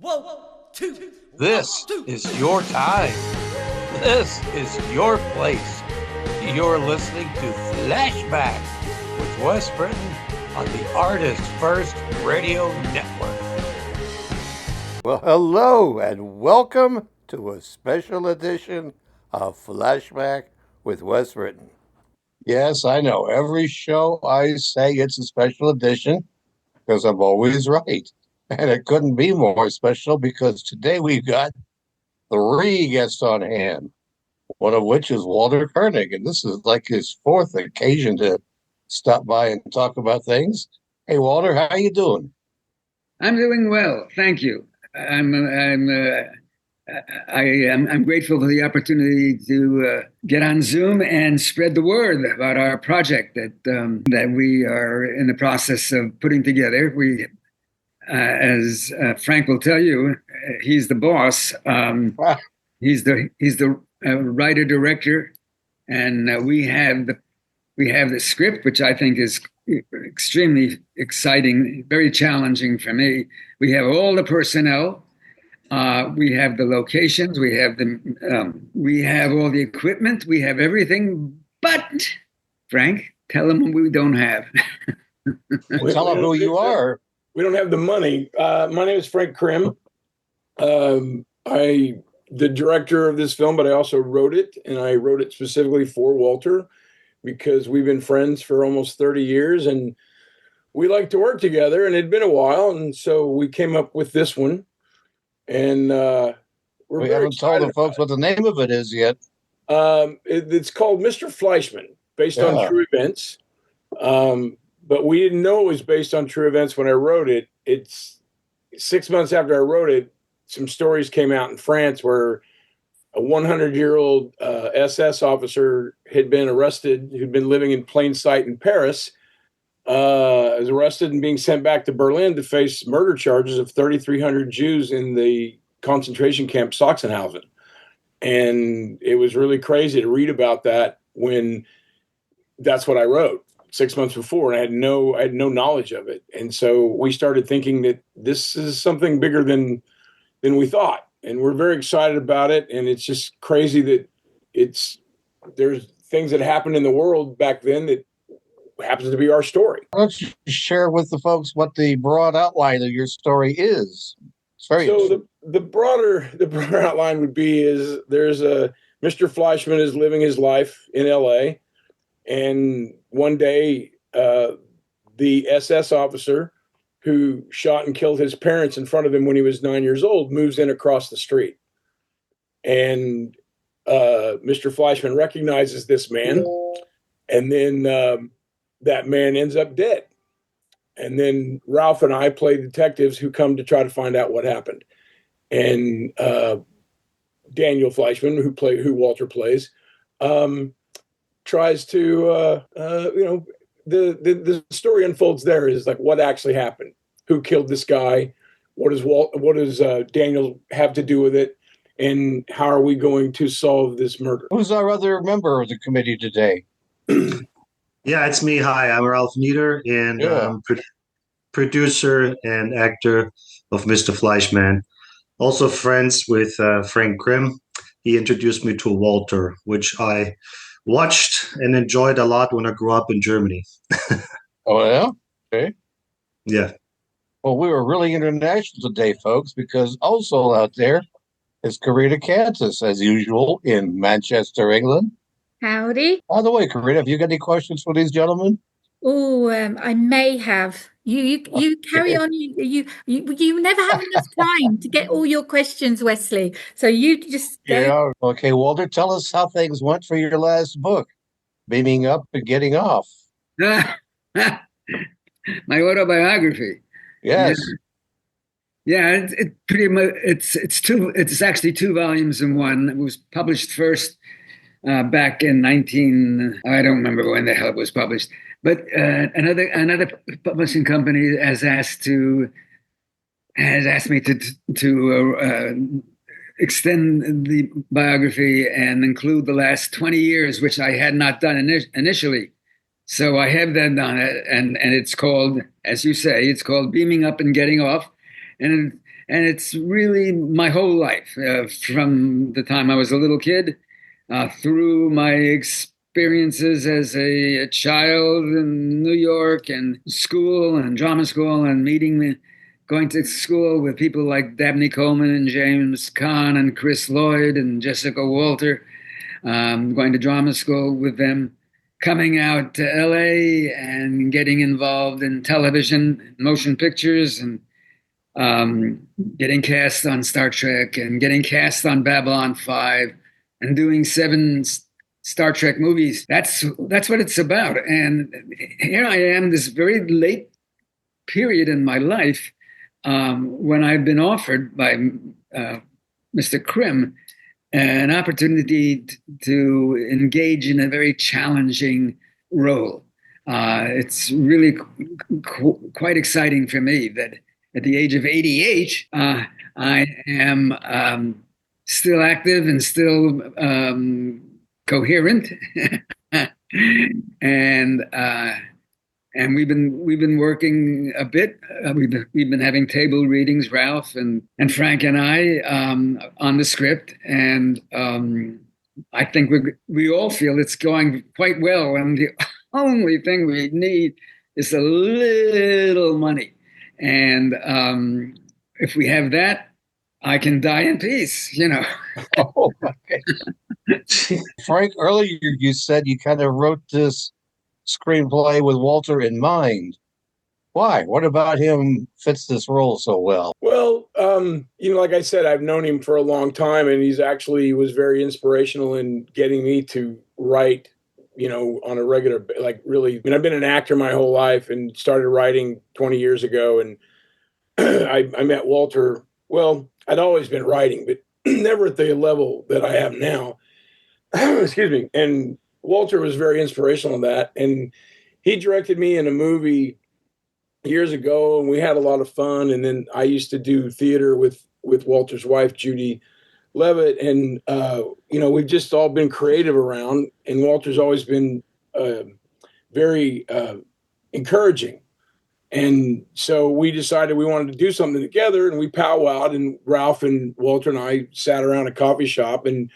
1, 2. This is your time. This is your place. You're listening to Flashback with Wes Britton on the Artist First Radio Network. Well, hello and welcome to a special edition of Flashback with Wes Britton. Yes, I know. Every show I say it's a special edition because I'm always right. And it couldn't be more special because today we've got 3 guests on hand, one of which is Walter Koenig. And this is like his 4th occasion to stop by and talk about things. Hey, Walter, how you doing? I'm doing well, thank you. I'm grateful for the opportunity to get on Zoom and spread the word about our project that we are in the process of putting together. We, as Frank will tell you, he's the boss. He's the writer director, and we have the script, which I think is extremely exciting, very challenging for me. We have all the personnel. We have the locations, we have all the equipment, we have everything. But Frank, tell them what we don't have. Tell them who you are. We don't have the money. My name is Frank Crim. I'm the director of this film, but I also wrote it, and I wrote it specifically for Walter because we've been friends for almost 30 years, and we like to work together. And it'd been a while, and so we came up with this one. And we haven't told the folks what the name of it is yet. It's called Mr. Fleischman, based on true events. But we didn't know it was based on true events when I wrote it. It's 6 months after I wrote it, some stories came out in France where a 100-year-old SS officer had been arrested, who'd been living in plain sight in Paris, was arrested and being sent back to Berlin to face murder charges of 3,300 Jews in the concentration camp Sachsenhausen. And it was really crazy to read about that when that's what I wrote 6 months before, and I had no knowledge of it. And so we started thinking that this is something bigger than we thought, and we're very excited about it. And it's just crazy that there's things that happened in the world back then that happens to be our story. Why don't you share with the folks what the broad outline of your story is? It's very so the broader outline would be is there's Mr. Fleischman is living his life in L.A. and one day the SS officer who shot and killed his parents in front of him when he was 9 years old moves in across the street, and Mr. Fleischman recognizes this man, and then that man ends up dead. And then Ralph and I play detectives who come to try to find out what happened. And Daniel Fleischman, who Walter plays, tries to, the story unfolds there is like what actually happened. Who killed this guy? What does Daniel have to do with it? And how are we going to solve this murder? Who's our other member of the committee today? Yeah, it's me. Hi, I'm Ralph Neider, and producer and actor of Mr. Fleischman. Also friends with Frank Krim. He introduced me to Walter, which I watched and enjoyed a lot when I grew up in Germany. Oh, yeah? Okay. Yeah. Well, we were really international today, folks, because also out there is Karina Cantus, as usual, in Manchester, England. Howdy. By the way, Karina, have you got any questions for these gentlemen? Oh, I may have. You carry on. You never have enough time to get all your questions, Wesley. So you just go. Yeah. Okay, Walter, tell us how things went for your last book, Beaming Up and Getting Off. My autobiography. Yes. Yeah, it pretty much. It's actually 2 volumes in one. It was published first back in I don't remember when the hell it was published. But another publishing company has asked me to extend the biography and include the last 20 years, which I had not done initially. So I have that done, and it's called, as you say, it's called Beaming Up and Getting Off. and it's really my whole life, from the time I was a little kid, through my experiences as a child in New York and school and drama school and going to school with people like Dabney Coleman and James Caan and Chris Lloyd and Jessica Walter, going to drama school with them, coming out to LA and getting involved in television, motion pictures, and getting cast on Star Trek and getting cast on Babylon 5 and doing 7 Star Trek movies. That's what it's about. And here I am, this very late period in my life, when I've been offered by Mr. Crim an opportunity to engage in a very challenging role. It's really quite exciting for me that at the age of 88, I am still active and still coherent, and we've been working a bit. We've been having table readings, Ralph and Frank and I, on the script, and I think we all feel it's going quite well. And the only thing we need is a little money, and if we have that, I can die in peace. Oh, okay. Frank, earlier you said you kind of wrote this screenplay with Walter in mind. Why? What about him fits this role so well? Well, like I said, I've known him for a long time, and he's actually was very inspirational in getting me to write, on a regular, like really. I mean, I've been an actor my whole life and started writing 20 years ago. And I met Walter. Well, I'd always been writing, but never at the level that I have now. Excuse me. And Walter was very inspirational in that. And he directed me in a movie years ago, and we had a lot of fun. And then I used to do theater with Walter's wife, Judy Levitt. And, we've just all been creative around. And Walter's always been very encouraging. And so we decided we wanted to do something together, and we powwowed, and Ralph and Walter and I sat around a coffee shop, and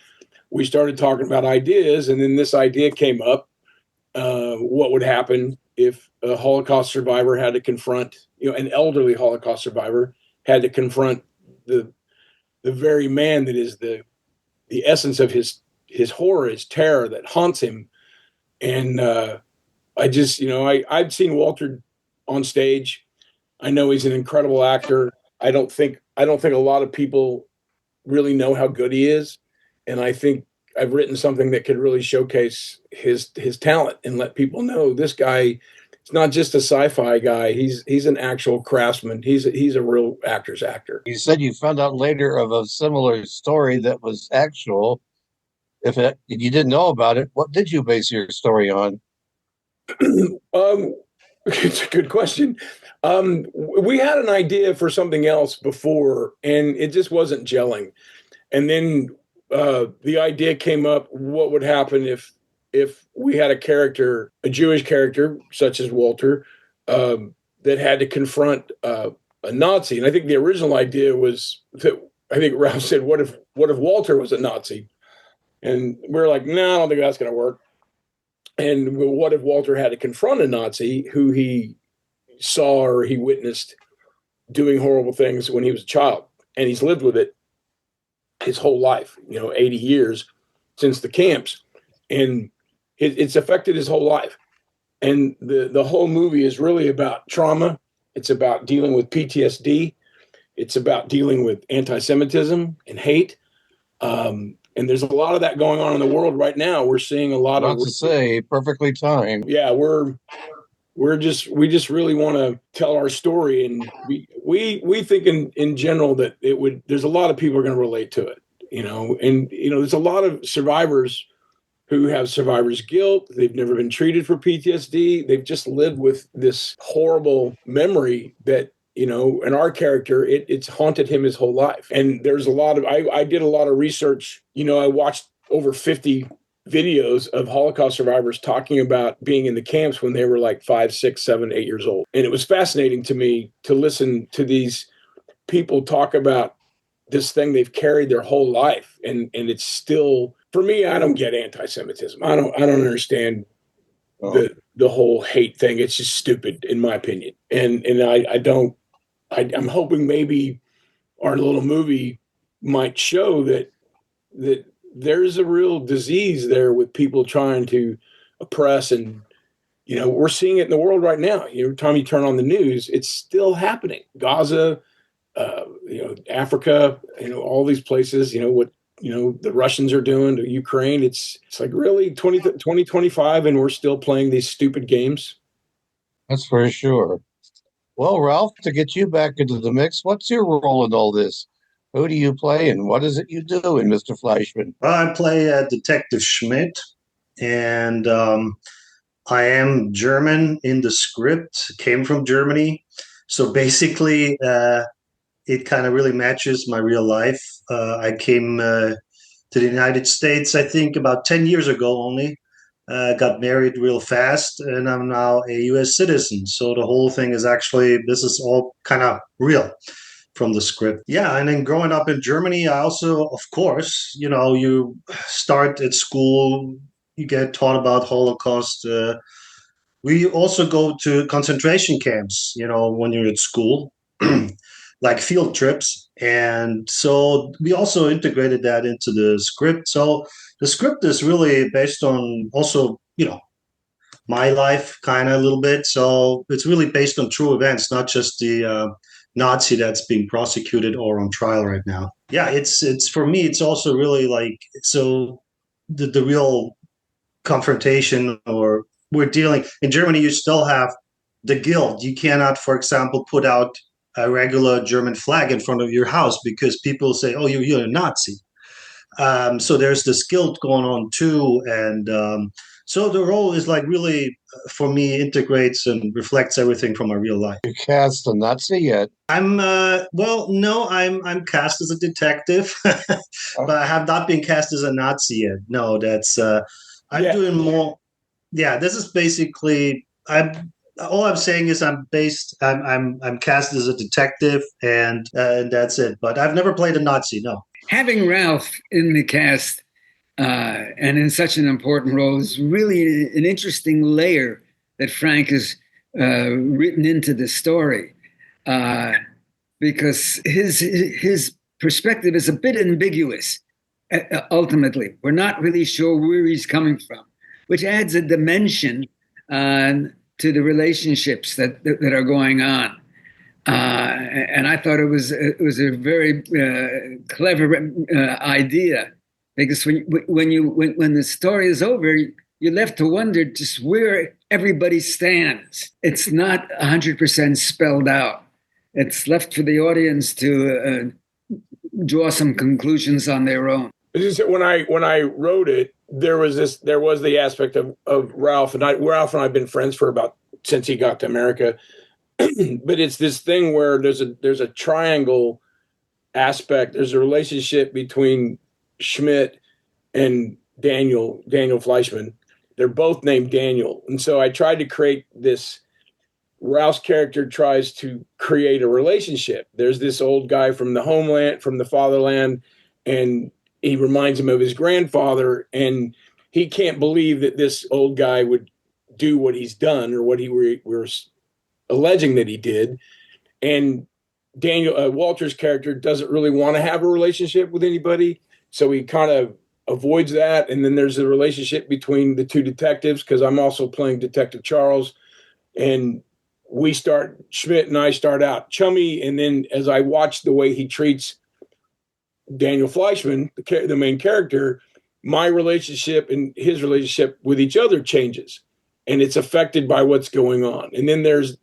we started talking about ideas. And then this idea came up, what would happen if a Holocaust survivor had to confront, an elderly Holocaust survivor had to confront the very man that is the essence of his horror, his terror that haunts him. And I've seen Walter on stage. I know he's an incredible actor. I don't think a lot of people really know how good he is. And I think I've written something that could really showcase his talent and let people know this guy is not just a sci-fi guy. He's an actual craftsman. He's a real actor's actor. You said you found out later of a similar story that was actual. If you didn't know about it, what did you base your story on? It's a good question. We had an idea for something else before, and it just wasn't gelling. And then the idea came up: what would happen if we had a Jewish character such as Walter, that had to confront a Nazi? And I think the original idea was that I think Ralph said, "What if Walter was a Nazi?" And we're like, "No, I don't think that's going to work." And what if Walter had to confront a Nazi who he saw or he witnessed doing horrible things when he was a child, and he's lived with it his whole life, 80 years since the camps, and it's affected his whole life. And the whole movie is really about trauma. It's about dealing with PTSD. It's about dealing with anti-Semitism and hate. And there's a lot of that going on in the world right now. We're seeing a lot of. To say, perfectly timed. Yeah, we just really want to tell our story, and we think in general that there's a lot of people are going to relate to it, and there's a lot of survivors who have survivor's guilt. They've never been treated for PTSD. They've just lived with this horrible memory that, and our character, it's haunted him his whole life. And there's a lot of, I did a lot of research. I watched over 50 videos of Holocaust survivors talking about being in the camps when they were like 5, 6, 7, 8 years old. And it was fascinating to me to listen to these people talk about this thing they've carried their whole life, and it's still, for me, I don't get anti-Semitism. I don't understand the whole hate thing. It's just stupid, in my opinion. And I'm hoping maybe our little movie might show that there's a real disease there with people trying to oppress, and we're seeing it in the world right now. Every time you turn on the news, it's still happening. Gaza, Africa, all these places, what the Russians are doing to Ukraine. It's like, really 2025 and we're still playing these stupid games. That's for sure. Well, Ralph, to get you back into the mix, what's your role in all this? Who do you play, and what is it you do in Mr. Fleischman? I play Detective Schmidt, and I am German in the script, came from Germany. So basically, it kind of really matches my real life. I came to the United States, I think, about 10 years ago only. Got married real fast, and I'm now a U.S. citizen. So the whole thing is actually, this is all kind of real from the script. Yeah, and then growing up in Germany, I also, of course, you start at school, you get taught about Holocaust. We also go to concentration camps, when you're at school, like field trips. And so we also integrated that into the script. So the script is really based on also, my life kind of a little bit. So it's really based on true events, not just the Nazi that's being prosecuted or on trial right now. Yeah, it's for me, it's also really like, so the real confrontation, or we're dealing in Germany, you still have the guilt. You cannot, for example, put out a regular German flag in front of your house because people say, oh, you're a Nazi. So there's this guilt going on too. And so the role is like really, for me, integrates and reflects everything from my real life. You cast a Nazi yet? I'm no, I'm cast as a detective, but I have not been cast as a Nazi yet. No, that's I'm doing more. Yeah, this is basically, all I'm saying is I'm cast as a detective, and that's it. But I've never played a Nazi. No. Having Ralph in the cast and in such an important role is really an interesting layer that Frank has written into the story, because his perspective is a bit ambiguous. Ultimately, we're not really sure where he's coming from, which adds a dimension to the relationships that are going on. And I thought it was a very clever idea, because when the story is over, you're left to wonder just where everybody stands. It's not 100% spelled out. It's left for the audience to draw some conclusions on their own. When I wrote it, there was the aspect of Ralph and I. Ralph and I have been friends since he got to America. But it's this thing where there's a triangle aspect. There's a relationship between Schmidt and Daniel Fleischman. They're both named Daniel. And so I tried to create this. Ralph's character tries to create a relationship. There's this old guy from the homeland, from the fatherland, and he reminds him of his grandfather, and he can't believe that this old guy would do what he's done or what we're alleging that he did. And Walter's character doesn't really want to have a relationship with anybody, so he kind of avoids that. And then there's a relationship between the two detectives, because I'm also playing Detective Charles, and Schmidt and I start out chummy, and then as I watch the way he treats Daniel Fleischman, the main character, my relationship and his relationship with each other changes, and it's affected by what's going on. And then there's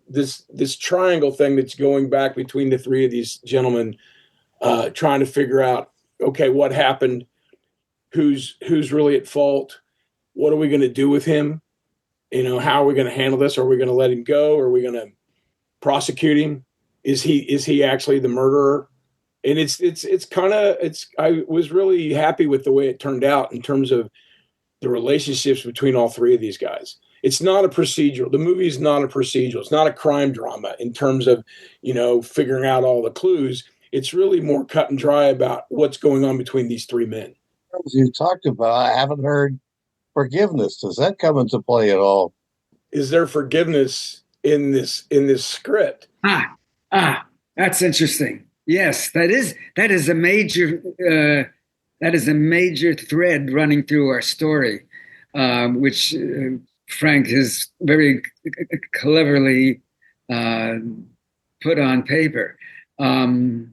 this triangle thing that's going back between the three of these gentlemen, trying to figure out, okay, what happened, who's really at fault, what are we going to do with him, how are we going to handle this? Are we going to let him go? Are we going to prosecute him? Is he actually the murderer? And I was really happy with the way it turned out in terms of the relationships between all three of these guys. it's not a procedural. The movie is not a procedural. It's not a crime drama in terms of, figuring out all the clues. It's really more cut and dry about what's going on between these three men. As you talked about, I haven't heard forgiveness. Does that come into play at all? Is there forgiveness in this script? That's interesting. Yes, that is a major thread running through our story, which Frank has very cleverly put on paper. And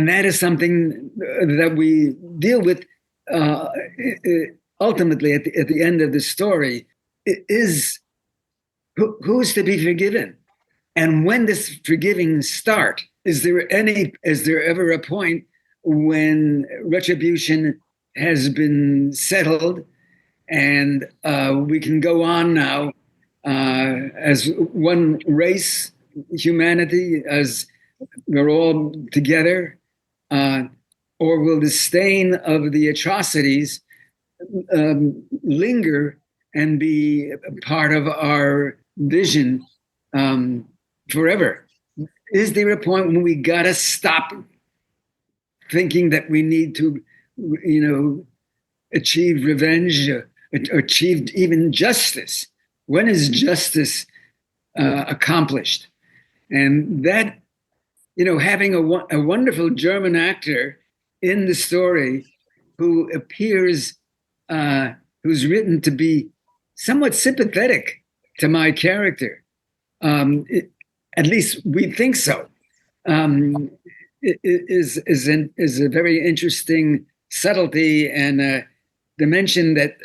that is something that we deal with ultimately at the end of the story, is who's to be forgiven? And when does forgiving start? Is there ever a point when retribution has been settled and we can go on now as one race, humanity, as we're all together? Or will the stain of the atrocities linger and be part of our vision forever? Is there a point when we gotta stop thinking that we need to, achieve revenge or achieve even justice? When is justice accomplished? And that, having a wonderful German actor in the story who appears, who's written to be somewhat sympathetic to my character. At least we think so. Is a very interesting subtlety and a dimension that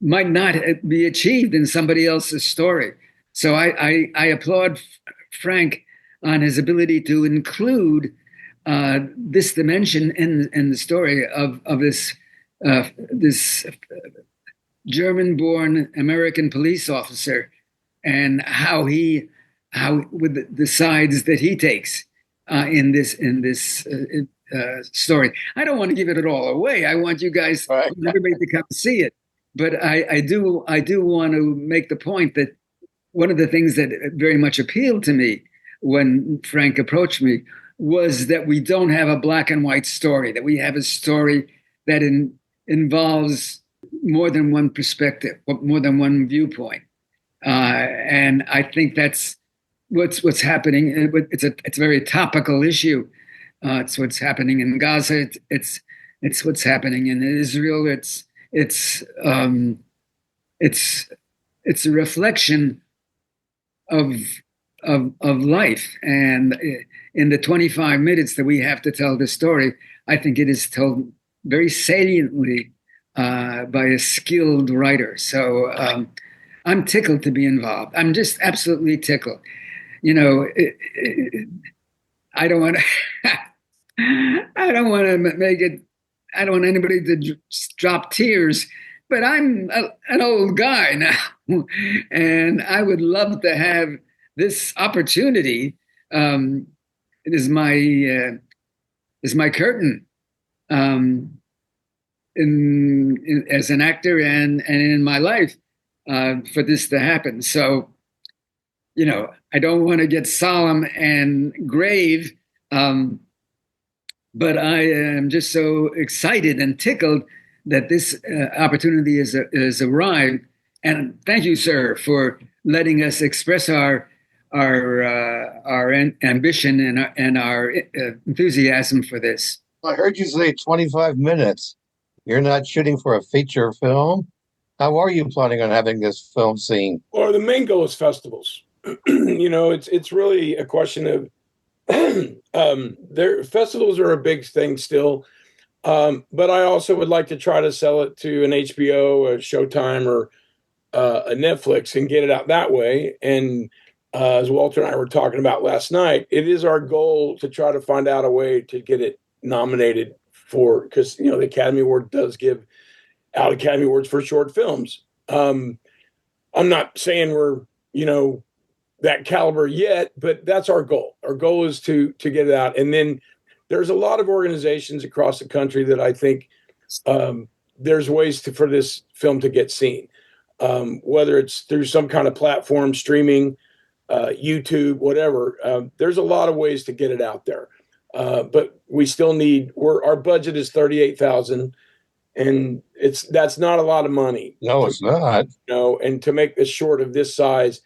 might not be achieved in somebody else's story. So I applaud Frank on his ability to include this dimension in the story of this German-born American police officer, and how with the sides that he takes in this story. I don't want to give it all away. I want you guys, everybody, to come see it. But I do want to make the point that one of the things that very much appealed to me when Frank approached me was that we don't have a black and white story, that we have a story that involves more than one perspective, more than one viewpoint. And I think that's what's happening. It's a very topical issue. It's what's happening in Gaza. It's what's happening in Israel. It's a reflection of life. And in the 25 minutes that we have to tell the story, I think it is told very saliently by a skilled writer. So I'm tickled to be involved. I'm just absolutely tickled. I don't want to. I don't want to make it. I don't want anybody to drop tears. But I'm an old guy now, and I would love to have this opportunity. It is my curtain as an actor and in my life for this to happen. So, I don't want to get solemn and grave, but I am just so excited and tickled that this opportunity has arrived. And thank you, sir, for letting us express our ambition and our enthusiasm for this. I heard you say 25 minutes. You're not shooting for a feature film? How are you planning on having this film seen? Well, the main goal is festivals. It's really a question of festivals are a big thing still. But I also would like to try to sell it to an HBO, a Showtime, or a Netflix and get it out that way. And as Walter and I were talking about last night, it is our goal to try to find out a way to get it nominated for, because, the Academy Award does give out Academy Awards for short films. I'm not saying we're, that caliber yet, but that's our goal. Our goal is to get it out. And then there's a lot of organizations across the country that I think there's ways for this film to get seen. whether it's through some kind of platform, streaming, YouTube, whatever. There's a lot of ways to get it out there. But we still need, our budget is 38,000, and that's not a lot of money. No, it's not. And to make this short of this size,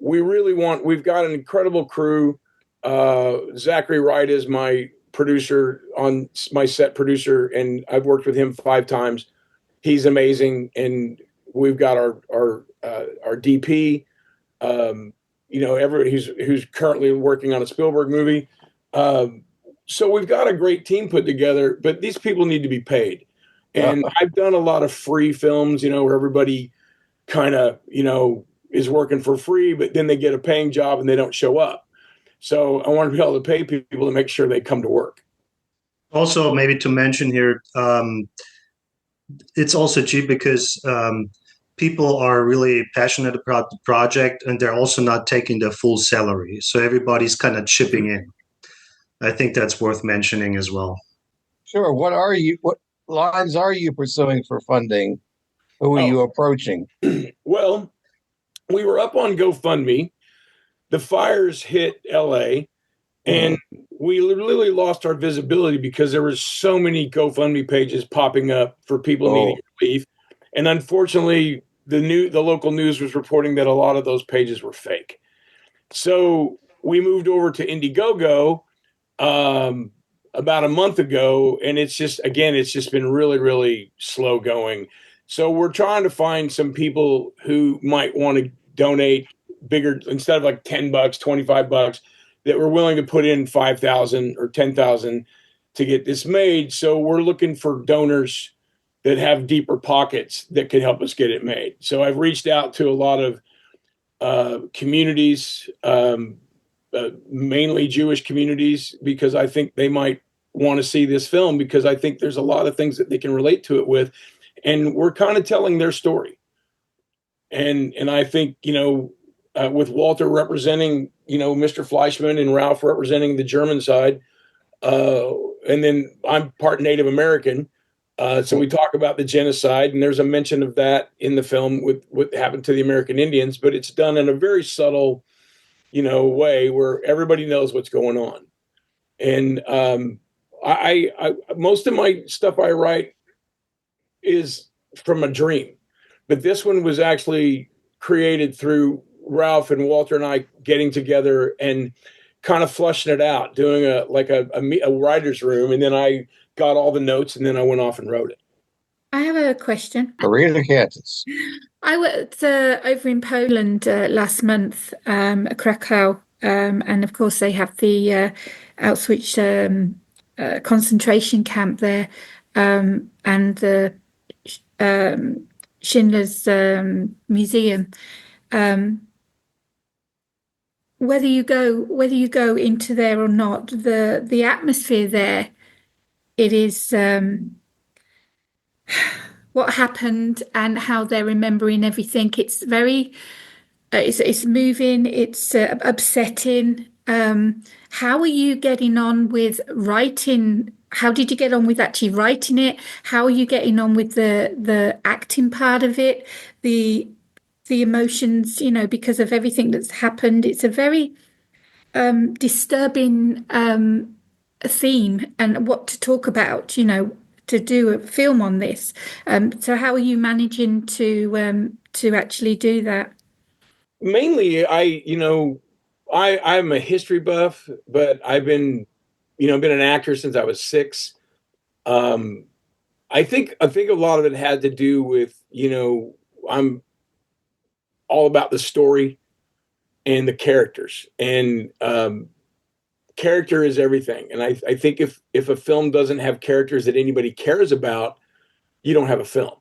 we've got an incredible crew. Zachary Wright is my producer, on my set producer, and I've worked with him 5 times. He's amazing. And we've got our DP, everybody who's currently working on a Spielberg movie. So we've got a great team put together, but these people need to be paid. And I've done a lot of free films, where everybody kind of, is working for free, but then they get a paying job and they don't show up. So I want to be able to pay people to make sure they come to work. Also, maybe to mention here, it's also cheap because people are really passionate about the project, and they're also not taking the full salary. So everybody's kind of chipping in. I think that's worth mentioning as well. Sure. What lines are you pursuing for funding? Who are you approaching? Well, we were up on GoFundMe. The fires hit LA, and we literally lost our visibility because there were so many GoFundMe pages popping up for people needing relief. And unfortunately, the local news was reporting that a lot of those pages were fake. So we moved over to Indiegogo about a month ago, and it's just been really, really slow going. So we're trying to find some people who might want to donate bigger, instead of like $10, $25, that were willing to put in 5,000 or 10,000 to get this made. So we're looking for donors that have deeper pockets that can help us get it made. So I've reached out to a lot of communities, mainly Jewish communities, because I think they might want to see this film, because I think there's a lot of things that they can relate to it with. And we're kind of telling their story. And I think, with Walter representing, Mr. Fleischman, and Ralph representing the German side, and then I'm part Native American. So we talk about the genocide, and there's a mention of that in the film with what happened to the American Indians, but it's done in a very subtle, way where everybody knows what's going on. And I most of my stuff I write is from a dream, but this one was actually created through Ralph and Walter and I getting together and kind of flushing it out, doing a writer's room, and then I got all the notes, and then I went off and wrote it. I have a question. Marina Cantus. I was over in Poland last month, Krakow, and of course they have the Auschwitz concentration camp there, and the Schindler's Museum. Whether you go into there or not, the atmosphere there, it is what happened and how they're remembering everything. It's very, it's moving. It's upsetting. How are you getting on with writing? How did you get on with actually writing it? How are you getting on with the acting part of it? The emotions, because of everything that's happened. It's a very disturbing theme, and what to talk about, to do a film on this. So how are you managing to actually do that? Mainly, I'm a history buff, but I've been an actor since I was 6. I think a lot of it had to do with, I'm all about the story and the characters, and character is everything. And I think if a film doesn't have characters that anybody cares about, you don't have a film.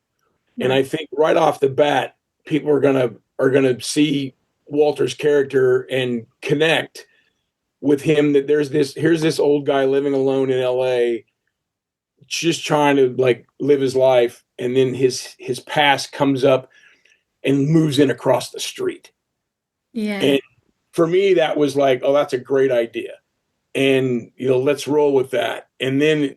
No. And I think right off the bat, people are gonna see Walter's character and connect with him, that here's this old guy living alone in LA, just trying to live his life, and then his past comes up and moves in across the street. Yeah. And for me, that was like, oh, that's a great idea. And, let's roll with that. And then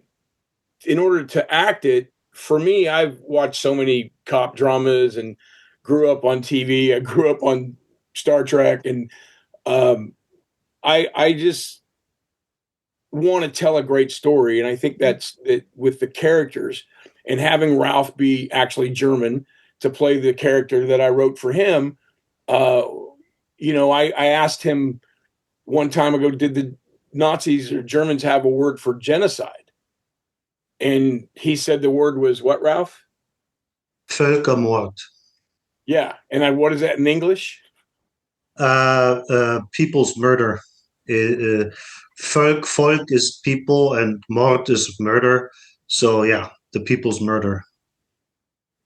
in order to act it, for me, I've watched so many cop dramas and grew up on TV. I grew up on Star Trek, and I just want to tell a great story. And I think that's it with the characters, and having Ralph be actually German to play the character that I wrote for him. I asked him one time ago, did the Nazis or Germans have a word for genocide? And he said the word was what, Ralph? Völkermord. Yeah. And what is that in English? People's murder. Volk is people and Mord is murder. So yeah, the people's murder.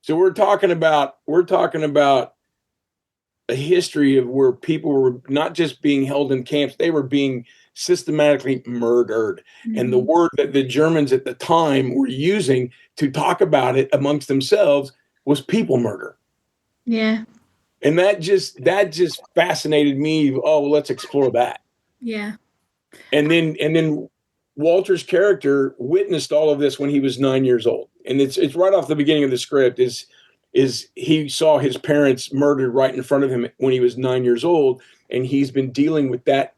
So we're talking about a history of where people were not just being held in camps, they were being systematically murdered. Mm-hmm. And the word that the Germans at the time were using to talk about it amongst themselves was people murder. Yeah. And that just fascinated me. Oh, let's explore that. Yeah. And then Walter's character witnessed all of this when he was 9 years old. And it's right off the beginning of the script is he saw his parents murdered right in front of him when he was 9 years old, and he's been dealing with that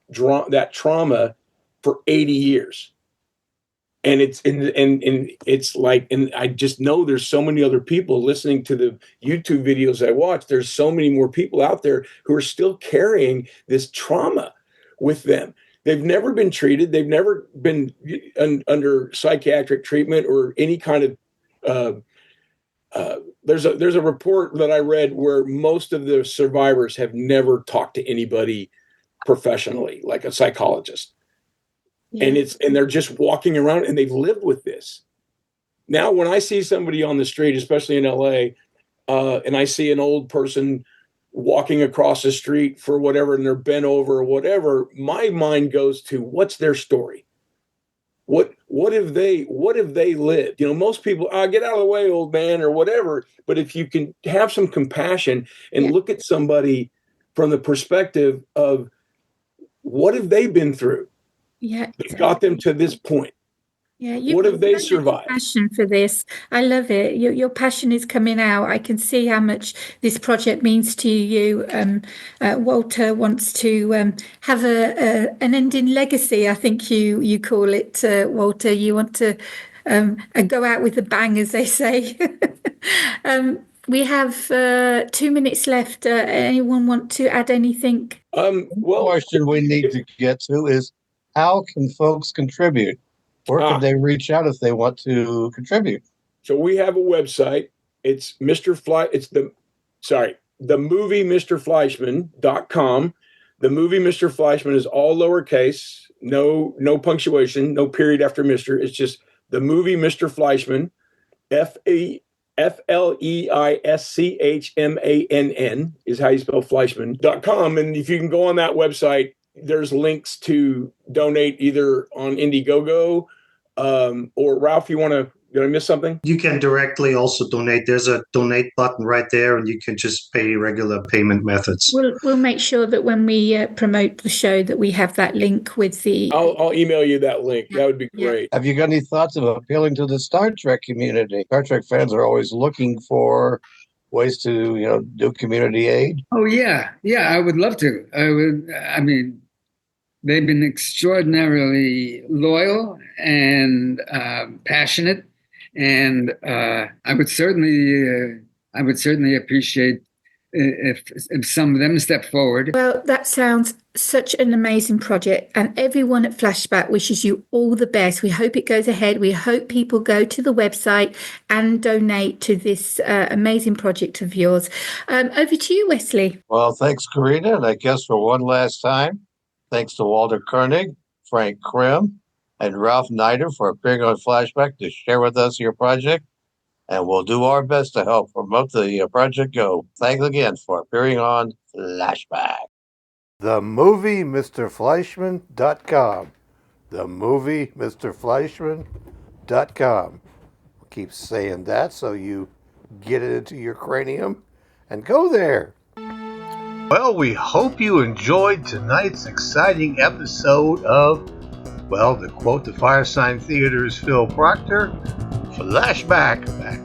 trauma for 80 years. And it's like, and I just know there's so many other people listening to the YouTube videos I watch. There's so many more people out there who are still carrying this trauma with them. They've never been treated. They've never been under psychiatric treatment or any kind of. There's a report that I read where most of the survivors have never talked to anybody professionally, like a psychologist. Yeah. And they're just walking around and they've lived with this. Now, when I see somebody on the street, especially in LA, and I see an old person walking across the street for whatever, and they're bent over or whatever, my mind goes to what's their story? What have they lived? Most people, get out of the way, old man, or whatever. But if you can have some compassion and look at somebody from the perspective of what have they been through? Yeah, that got them to this point. Yeah, what have they survived? Passion for this, I love it. Your passion is coming out. I can see how much this project means to you. Walter wants to have an ending legacy. I think you call it, Walter. You want to go out with a bang, as they say. We have 2 minutes left. Anyone want to add anything? Well, question we need to get to is, how can folks contribute? Where can they reach out if they want to contribute? So we have a website. It's the movie MrFleischman.com. The movie Mr. Fleischman is all lowercase, no punctuation, no period after Mr. It's just the movie Mr. Fleischman, FLEISCHMANN is how you spell Fleischman.com. And if you can go on that website, there's links to donate either on Indiegogo or Ralph, did I miss something? You can directly also donate. There's a donate button right there, and you can just pay regular payment methods. We'll make sure that when we promote the show that we have that link with the... I'll email you that link. That would be great. Have you got any thoughts of appealing to the Star Trek community? Star Trek fans are always looking for ways to, do community aid. Oh, yeah. Yeah, I would love to. They've been extraordinarily loyal and passionate, and I would certainly appreciate if some of them step forward. Well, that sounds such an amazing project, and everyone at Flashback wishes you all the best. We hope it goes ahead. We hope people go to the website and donate to this amazing project of yours. Over to you, Wesley. Well, thanks, Karina, and I guess for one last time, thanks to Walter Koenig, Frank Krim, and Ralph Neider for appearing on Flashback to share with us your project. And we'll do our best to help promote the Project Go. Thanks again for appearing on Flashback. The movie MrFleischman.com. The movie MrFleischman.com. Keep saying that so you get it into your cranium and go there. Well, we hope you enjoyed tonight's exciting episode of, to quote the Firesign Theater's Phil Proctor, Flashback. Back.